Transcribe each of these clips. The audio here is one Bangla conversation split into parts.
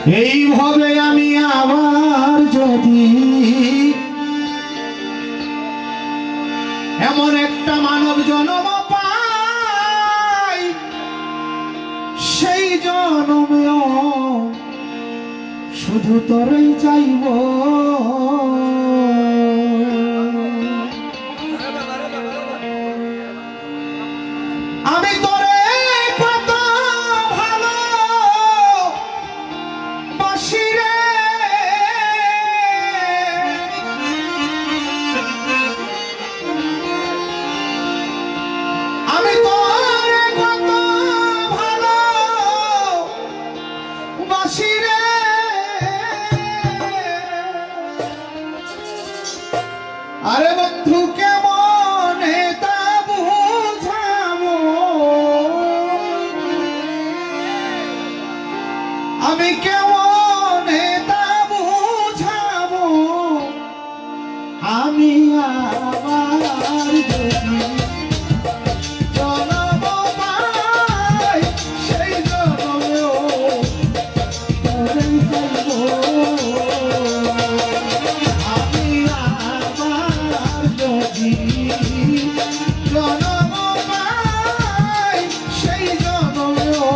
এইভাবে আমি আবার যদি এমন একটা মানব জন্ম পাই, সেই জন্মেও শুধু তোরই চাইব। আমি তোরে কত ভালো বাসি রে, আমি তোরে কত ভালো বাসি রে। আরে বন্ধু কেমন তা বুঝাবো, আমি কেমন তা বুঝাবো। আমি আবার যদি জন্ম পাই, সেই জন্মেও তোরেই চাইবো। আমি আবার যদি জন্ম পাই, সেই জন্মেও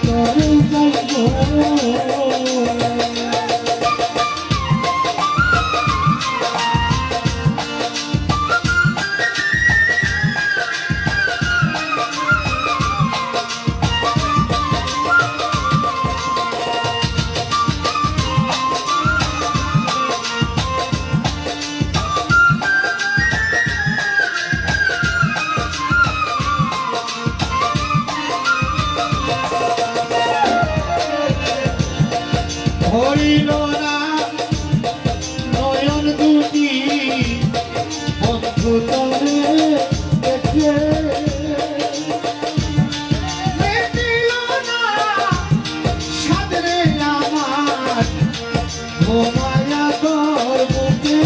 তোরেই চাইবো। হইল না নয়ন দুটি বন্ধু তোরে দেখে, মিটিল না সাদরে আমার ঘুমায়া তোর বুকে।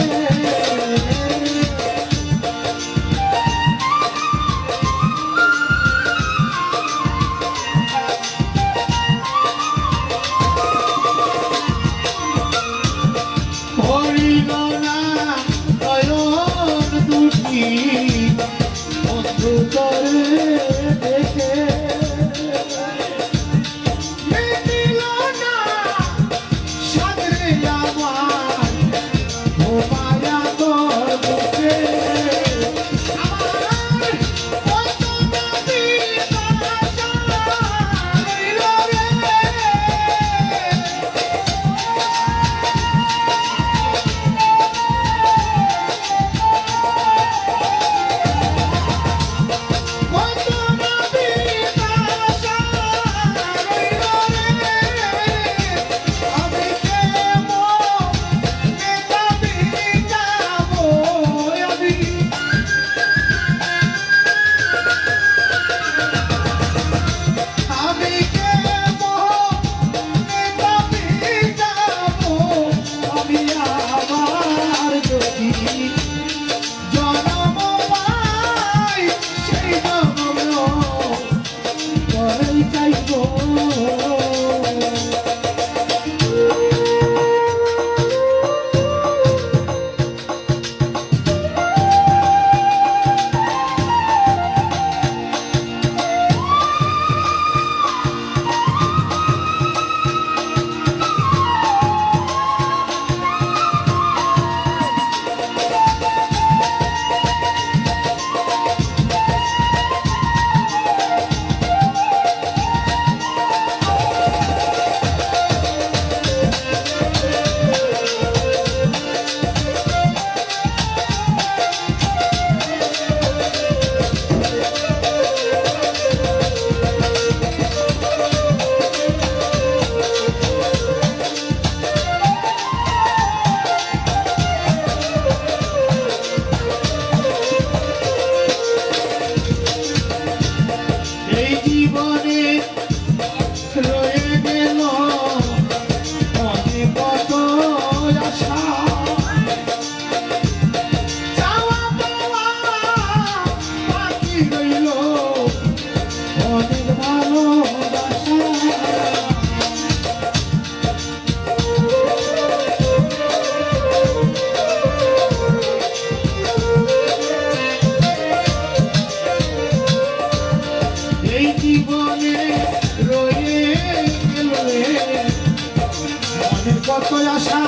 কত আশা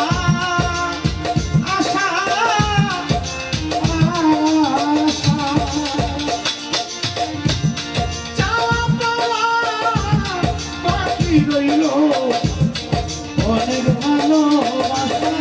আশা আশা চাওয়া পাওয়া বাকি রইল অনেক ভালোবাসা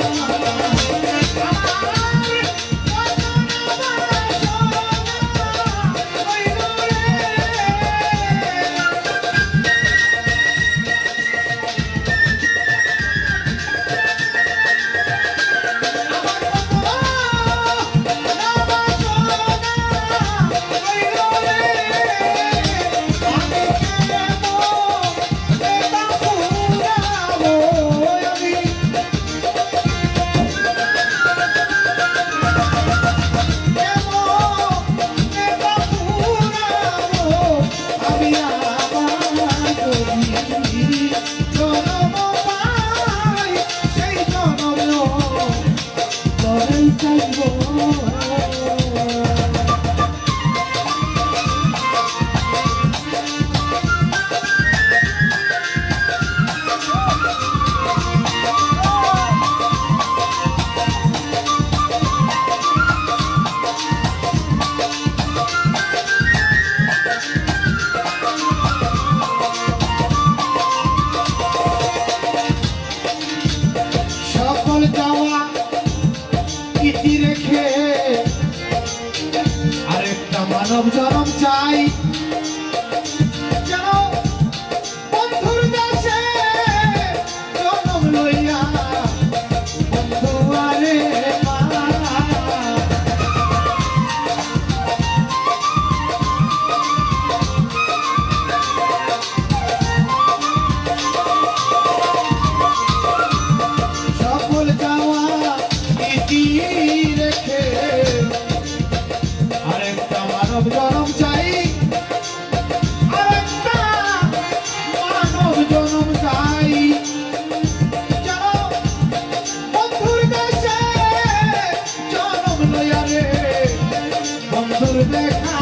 রেখে আরেকটা মানব জনম চাই যেন বন্ধুর দেশে জনম লইয়া বন্ধু আরে সকল যাওয়া ইতি রেখে আরেকটা মানব জনম চাই আরেকটা মানব জনম চাই যেন বন্ধুর দেশে জনম লইয়া রে বন্ধুর দেখা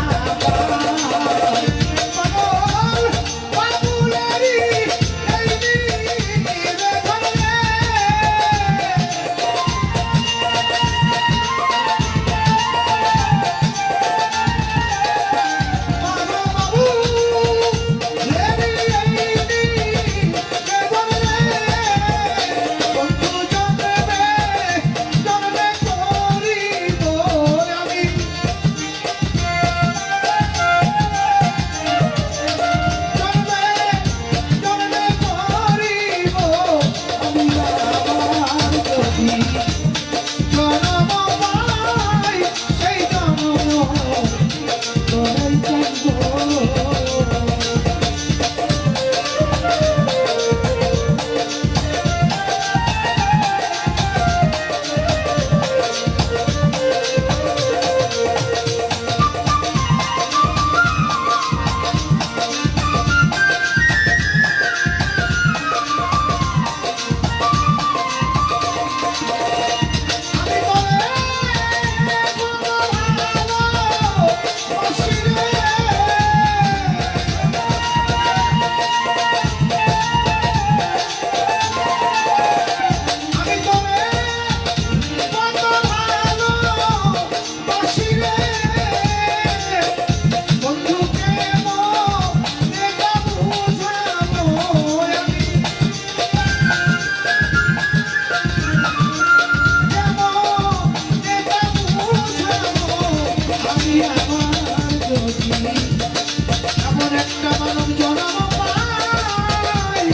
এমন একটা মানব জনম পাই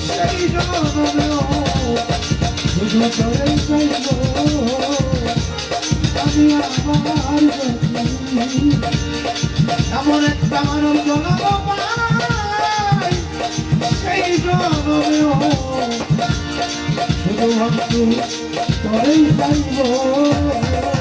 সেই জনমেও শুধু তোরেই চাইব আমি আমার এমন একটা মানব জনম পাই সেই জনমেও শুধু তোরেই চাইব